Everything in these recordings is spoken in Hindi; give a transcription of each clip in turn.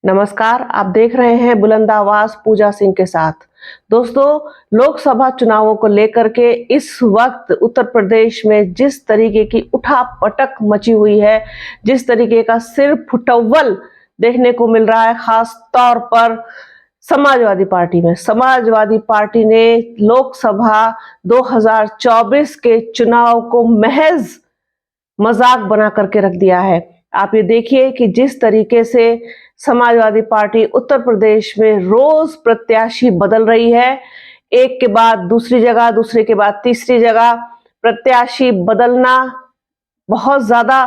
नमस्कार, आप देख रहे हैं बुलंद आवाज पूजा सिंह के साथ। दोस्तों, लोकसभा चुनावों को लेकर के इस वक्त उत्तर प्रदेश में जिस तरीके की उठापटक मची हुई है, जिस तरीके का सिर फुटव्वल देखने को मिल रहा है, खास तौर पर समाजवादी पार्टी ने लोकसभा 2024 के चुनाव को महज मजाक बना करके रख दिया है। आप ये देखिए कि जिस तरीके से समाजवादी पार्टी उत्तर प्रदेश में रोज प्रत्याशी बदल रही है, एक के बाद दूसरी जगह, दूसरे के बाद तीसरी जगह प्रत्याशी बदलना बहुत ज्यादा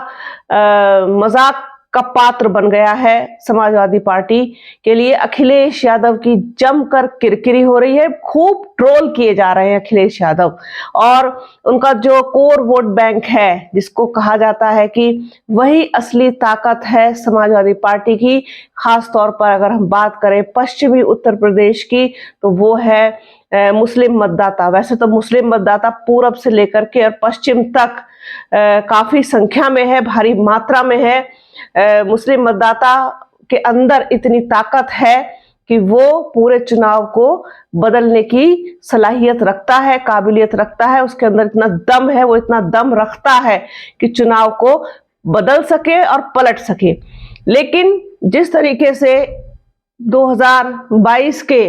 मजाक का पात्र बन गया है। समाजवादी पार्टी के लिए अखिलेश यादव की जमकर किरकिरी हो रही है, खूब ट्रोल किए जा रहे हैं अखिलेश यादव। और उनका जो कोर वोट बैंक है, जिसको कहा जाता है कि वही असली ताकत है समाजवादी पार्टी की, खास तौर पर अगर हम बात करें पश्चिमी उत्तर प्रदेश की, तो वो है मुस्लिम मतदाता। वैसे तो मुस्लिम मतदाता पूरब से लेकर के और पश्चिम तक काफी संख्या में है, भारी मात्रा में है। मुस्लिम मतदाता के अंदर इतनी ताकत है कि वो पूरे चुनाव को बदलने की सलाहियत रखता है, काबिलियत रखता है, उसके अंदर इतना दम है, वो इतना दम रखता है कि चुनाव को बदल सके और पलट सके। लेकिन जिस तरीके से 2022 के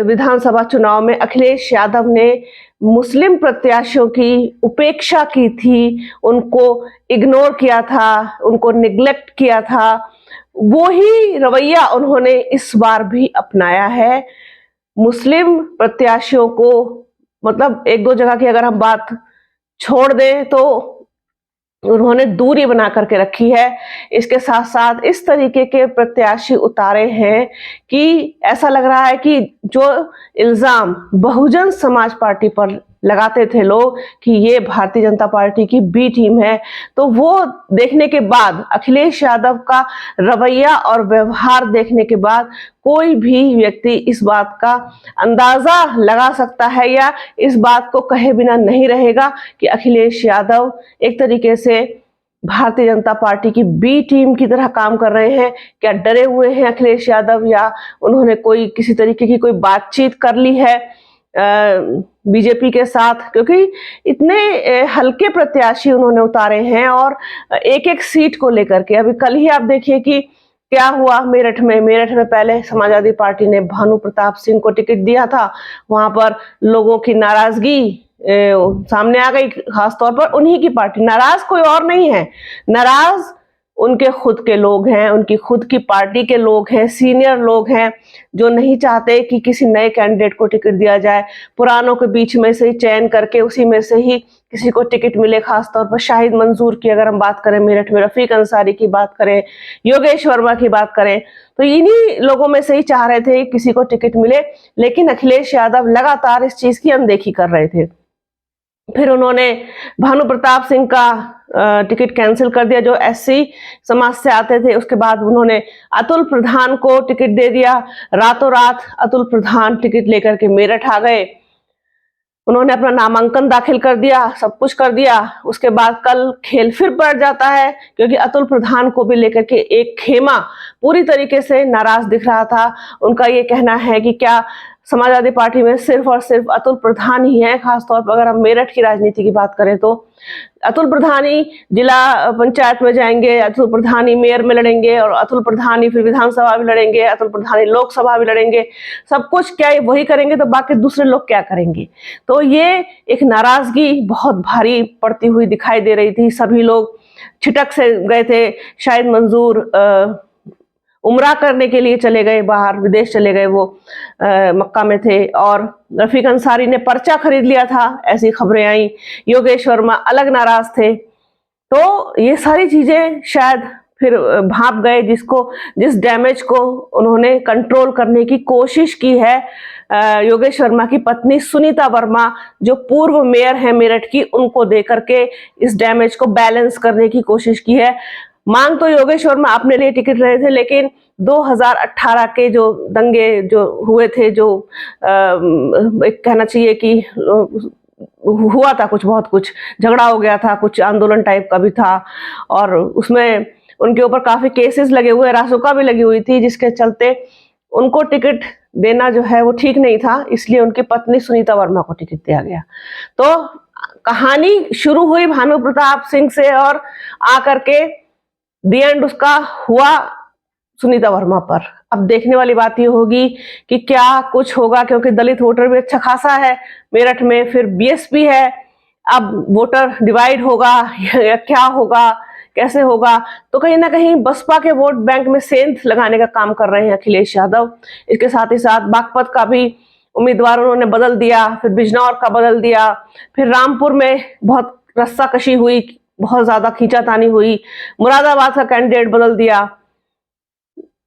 विधानसभा चुनाव में अखिलेश यादव ने मुस्लिम प्रत्याशियों की उपेक्षा की थी, उनको इग्नोर किया था, उनको निग्लेक्ट किया था, वो ही रवैया उन्होंने इस बार भी अपनाया है। मुस्लिम प्रत्याशियों को, मतलब एक दो जगह की अगर हम बात छोड़ दें तो उन्होंने दूरी बना करके रखी है। इसके साथ साथ इस तरीके के प्रत्याशी उतारे हैं कि ऐसा लग रहा है कि जो इल्जाम बहुजन समाज पार्टी पर लगाते थे लोग कि ये भारतीय जनता पार्टी की बी टीम है, तो वो देखने के बाद, अखिलेश यादव का रवैया और व्यवहार देखने के बाद कोई भी व्यक्ति इस बात का अंदाजा लगा सकता है या इस बात को कहे बिना नहीं रहेगा कि अखिलेश यादव एक तरीके से भारतीय जनता पार्टी की बी टीम की तरह काम कर रहे हैं। क्या डरे हुए हैं अखिलेश यादव, या उन्होंने कोई किसी तरीके की कोई बातचीत कर ली है बीजेपी के साथ? क्योंकि इतने हल्के प्रत्याशी उन्होंने उतारे हैं और एक एक सीट को लेकर के। अभी कल ही आप देखिए कि क्या हुआ मेरठ में पहले समाजवादी पार्टी ने भानु प्रताप सिंह को टिकट दिया था, वहां पर लोगों की नाराजगी सामने आ गई, खासतौर पर उन्हीं की पार्टी। नाराज कोई और नहीं है, नाराज उनके खुद के लोग हैं, उनकी खुद की पार्टी के लोग हैं, सीनियर लोग हैं, जो नहीं चाहते कि किसी नए कैंडिडेट को टिकट दिया जाए। पुरानों के बीच में से ही चयन करके उसी में से ही किसी को टिकट मिले। खासतौर पर शाहिद मंसूर की अगर हम बात करें मेरठ में, रफीक अंसारी की बात करें, योगेश वर्मा की बात करें, तो इन्हीं लोगों में से ही चाह रहे थे किसी को टिकट मिले। लेकिन अखिलेश यादव लगातार इस चीज की अनदेखी कर रहे थे। फिर उन्होंने भानु प्रताप सिंह का टिकट कैंसिल कर दिया, जो एससी समाज से आते थे। उसके बाद उन्होंने अतुल प्रधान को टिकट दे दिया। रातों रात अतुल प्रधान टिकट लेकर के मेरठ आ गए। उन्होंने अपना नामांकन दाखिल कर दिया, सब कुछ कर दिया। उसके बाद कल खेल फिर पड़ जाता है, क्योंकि अतुल प्रधान को भी लेकर के एक खेमा पूरी तरीके से नाराज दिख रहा था। उनका ये कहना है कि क्या समाजवादी पार्टी में सिर्फ और सिर्फ अतुल प्रधान ही है। खासतौर पर अगर हम मेरठ की राजनीति की बात करें तो अतुल प्रधान ही जिला पंचायत में जाएंगे, अतुल प्रधान ही मेयर में लड़ेंगे, और अतुल प्रधान ही फिर विधानसभा भी लड़ेंगे, अतुल प्रधान ही लोकसभा भी लड़ेंगे। सब कुछ क्या वही करेंगे, तो बाकी दूसरे लोग क्या करेंगे? तो ये एक नाराजगी बहुत भारी पड़ती हुई दिखाई दे रही थी। सभी लोग छिटक से गए थे। शाहिद मंसूर उमरा करने के लिए चले गए, बाहर विदेश चले गए, वो मक्का में थे। और रफीक अंसारी ने पर्चा खरीद लिया था, ऐसी खबरें आई। योगेश वर्मा अलग नाराज थे। तो ये सारी चीजें शायद फिर भाप गए, जिस डैमेज को उन्होंने कंट्रोल करने की कोशिश की है। योगेश वर्मा की पत्नी सुनीता वर्मा, जो पूर्व मेयर है मेरठ की, उनको देकर के इस डैमेज को बैलेंस करने की कोशिश की है। मांग तो योगेश वर्मा अपने लिए टिकट रहे थे, लेकिन 2018 के जो दंगे जो हुए थे, जो एक कहना चाहिए कि हुआ था, बहुत कुछ झगड़ा हो गया था, कुछ आंदोलन टाइप का भी था, और उसमें उनके ऊपर काफी केसेस लगे हुए, रासुका भी लगी हुई थी, जिसके चलते उनको टिकट देना जो है वो ठीक नहीं था, इसलिए उनकी पत्नी सुनीता वर्मा को टिकट दिया गया। तो कहानी शुरू हुई भानु प्रताप सिंह से और आकर के दी एंड उसका हुआ सुनीता वर्मा पर। अब देखने वाली बात ये होगी कि क्या कुछ होगा, क्योंकि दलित वोटर भी अच्छा खासा है मेरठ में, फिर बीएसपी है, अब वोटर डिवाइड होगा या क्या होगा, कैसे होगा। तो कहीं ना कहीं बसपा के वोट बैंक में सेंध लगाने का काम कर रहे हैं अखिलेश यादव। इसके साथ ही साथ बागपत का भी उम्मीदवार उन्होंने बदल दिया, फिर बिजनौर का बदल दिया, फिर रामपुर में बहुत रस्साकशी हुई, बहुत ज्यादा खींचातानी हुई, मुरादाबाद का कैंडिडेट बदल दिया,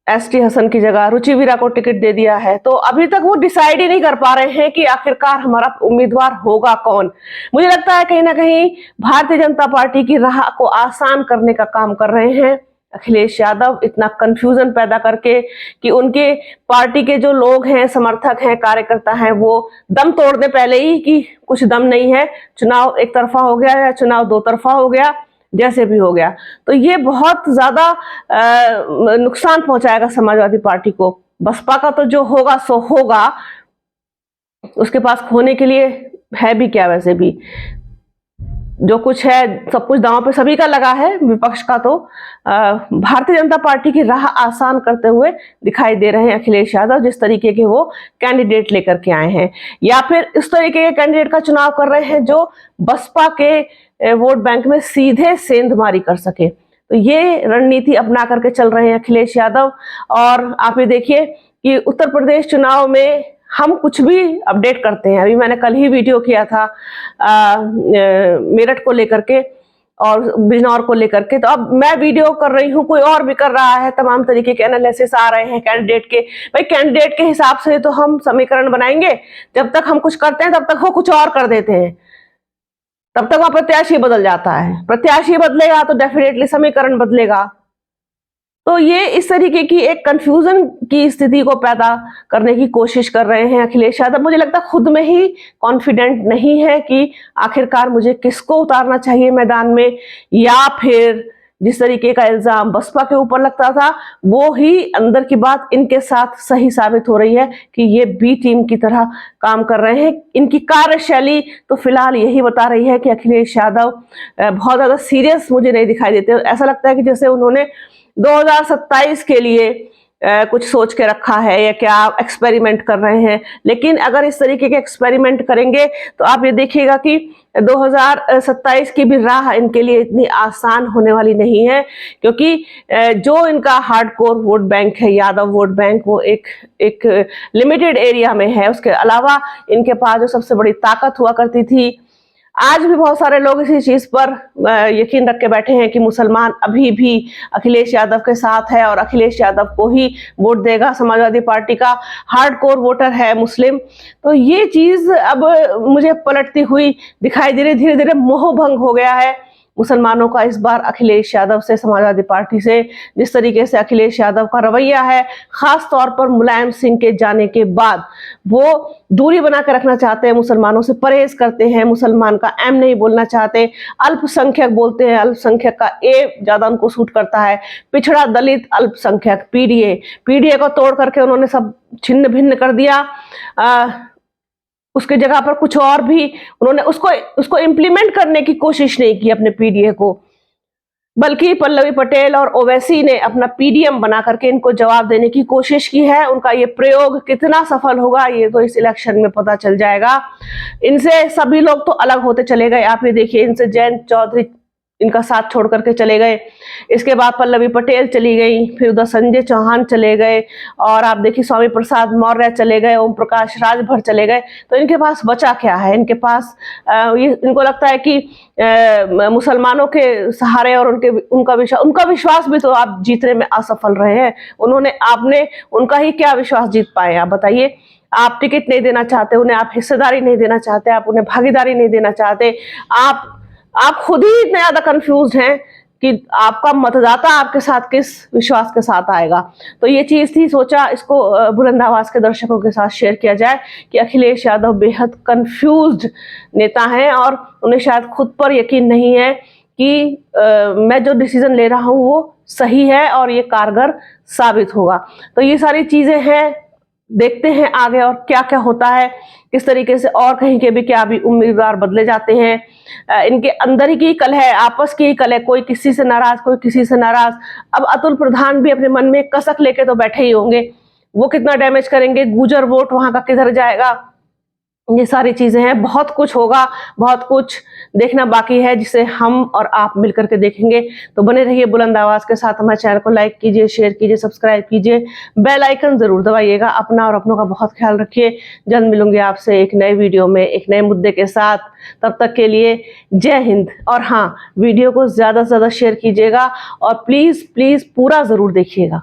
एसटी हसन की जगह रुचि वीरा को टिकट दे दिया है। तो अभी तक वो डिसाइड ही नहीं कर पा रहे हैं कि आखिरकार हमारा उम्मीदवार होगा कौन। मुझे लगता है कहीं ना कहीं भारतीय जनता पार्टी की राह को आसान करने का काम कर रहे हैं अखिलेश यादव, इतना कंफ्यूजन पैदा करके कि उनके पार्टी के जो लोग हैं, समर्थक हैं, कार्यकर्ता हैं, वो दम तोड़ दे पहले ही कि कुछ दम नहीं है, चुनाव एक तरफा हो गया या चुनाव दो तरफा हो गया, जैसे भी हो गया। तो ये बहुत ज्यादा नुकसान पहुंचाएगा समाजवादी पार्टी को। बसपा का तो जो होगा सो होगा, उसके पास खोने के लिए है भी क्या, वैसे भी जो कुछ है सब कुछ दांव पे सभी का लगा है, विपक्ष का तो भारतीय जनता पार्टी की राह आसान करते हुए दिखाई दे रहे हैं अखिलेश यादव, जिस तरीके के वो कैंडिडेट लेकर के आए हैं, या फिर इस तरीके के कैंडिडेट का चुनाव कर रहे हैं जो बसपा के वोट बैंक में सीधे सेंधमारी कर सके। तो ये रणनीति अपना करके चल रहे हैं अखिलेश यादव। और आप ये देखिए कि उत्तर प्रदेश चुनाव में हम कुछ भी अपडेट करते हैं। अभी मैंने कल ही वीडियो किया था मेरठ को लेकर के और बिजनौर को लेकर के, तो अब मैं वीडियो कर रही हूँ, कोई और भी कर रहा है, तमाम तरीके के एनालिसिस आ रहे हैं कैंडिडेट के। भाई कैंडिडेट के हिसाब से तो हम समीकरण बनाएंगे, जब तक हम कुछ करते हैं तब तक वो कुछ और कर देते हैं, तब तक वहां प्रत्याशी बदल जाता है। प्रत्याशी बदलेगा तो डेफिनेटली समीकरण बदलेगा। तो ये इस तरीके की एक कंफ्यूजन की स्थिति को पैदा करने की कोशिश कर रहे हैं अखिलेश यादव। मुझे लगता है खुद में ही कॉन्फिडेंट नहीं है कि आखिरकार मुझे किसको उतारना चाहिए मैदान में, या फिर जिस तरीके का इल्जाम बसपा के ऊपर लगता था वो ही अंदर की बात इनके साथ सही साबित हो रही है कि ये बी टीम की तरह काम कर रहे हैं। इनकी कार्यशैली तो फिलहाल यही बता रही है कि अखिलेश यादव बहुत ज्यादा सीरियस मुझे नहीं दिखाई देते। ऐसा लगता है कि जैसे उन्होंने 2027 के लिए कुछ सोच के रखा है या क्या एक्सपेरिमेंट कर रहे हैं। लेकिन अगर इस तरीके के एक्सपेरिमेंट करेंगे तो आप ये देखिएगा कि 2027 की भी राह इनके लिए इतनी आसान होने वाली नहीं है, क्योंकि जो इनका हार्डकोर वोट बैंक है, यादव वोट बैंक, वो एक लिमिटेड एरिया में है। उसके अलावा इनके पास जो सबसे बड़ी ताकत हुआ करती थी, आज भी बहुत सारे लोग इसी चीज पर यकीन रख के बैठे हैं कि मुसलमान अभी भी अखिलेश यादव के साथ है और अखिलेश यादव को ही वोट देगा। समाजवादी पार्टी का हार्डकोर वोटर है मुस्लिम। तो ये चीज अब मुझे पलटती हुई दिखाई दे रही, धीरे धीरे मोह भंग हो गया है मुसलमानों का इस बार अखिलेश यादव से, समाजवादी पार्टी से। जिस तरीके से अखिलेश यादव का रवैया है, खास तौर पर मुलायम सिंह के जाने के बाद, वो दूरी बना कर रखना चाहते हैं, मुसलमानों से परहेज करते हैं, मुसलमान का एम नहीं बोलना चाहते, अल्पसंख्यक बोलते हैं, अल्पसंख्यक का ए ज्यादा उनको सूट करता है, पिछड़ा दलित अल्पसंख्यक पीडीए को तोड़ करके उन्होंने सब छिन्न भिन्न कर दिया। उसके जगह पर कुछ और भी उन्होंने उसको इम्प्लीमेंट करने की कोशिश नहीं की अपने पीडीए को, बल्कि पल्लवी पटेल और ओवैसी ने अपना पीडीएम बना करके इनको जवाब देने की कोशिश की है। उनका ये प्रयोग कितना सफल होगा ये तो इस इलेक्शन में पता चल जाएगा। इनसे सभी लोग तो अलग होते चले गए। आप ये देखिए, इनसे जयंत चौधरी इनका साथ छोड़ करके चले गए, इसके बाद पल्लवी पटेल चली गई, फिर उधर संजय चौहान चले गए, और आप देखिए स्वामी प्रसाद मौर्य चले गए, ओम प्रकाश राजभर चले गए। तो इनके पास बचा क्या है? इनके पास इनको लगता है कि मुसलमानों के सहारे और उनका विश्वास भी तो आप जीतने में असफल रहे हैं। आपने उनका ही क्या विश्वास जीत पाए? आप बताइए। आप टिकट नहीं देना चाहते उन्हें, आप हिस्सेदारी नहीं देना चाहते, आप उन्हें भागीदारी नहीं देना चाहते, आप खुद ही इतने ज्यादा कंफ्यूज हैं कि आपका मतदाता आपके साथ किस विश्वास के साथ आएगा। तो ये चीज थी, सोचा इसको बुलंद आवाज के दर्शकों के साथ शेयर किया जाए कि अखिलेश यादव बेहद कंफ्यूज्ड नेता हैं और उन्हें शायद खुद पर यकीन नहीं है कि मैं जो डिसीजन ले रहा हूँ वो सही है और ये कारगर साबित होगा। तो ये सारी चीजें हैं, देखते हैं आगे और क्या क्या होता है, किस तरीके से और कहीं के भी क्या भी उम्मीदवार बदले जाते हैं। इनके अंदर ही की कल है, आपस की ही कल है, कोई किसी से नाराज, कोई किसी से नाराज। अब अतुल प्रधान भी अपने मन में कसक लेके तो बैठे ही होंगे, वो कितना डैमेज करेंगे, गुजर वोट वहां का किधर जाएगा, ये सारी चीजें हैं। बहुत कुछ होगा, बहुत कुछ देखना बाकी है, जिसे हम और आप मिलकर के देखेंगे। तो बने रहिए बुलंद आवाज के साथ। हमारे चैनल को लाइक कीजिए, शेयर कीजिए, सब्सक्राइब कीजिए, बेल आइकन जरूर दबाइएगा। अपना और अपनों का बहुत ख्याल रखिए। जल्द मिलूंगी आपसे एक नए वीडियो में एक नए मुद्दे के साथ। तब तक के लिए जय हिंद। और हाँ, वीडियो को ज्यादा से ज्यादा शेयर कीजिएगा और प्लीज प्लीज पूरा जरूर देखिएगा।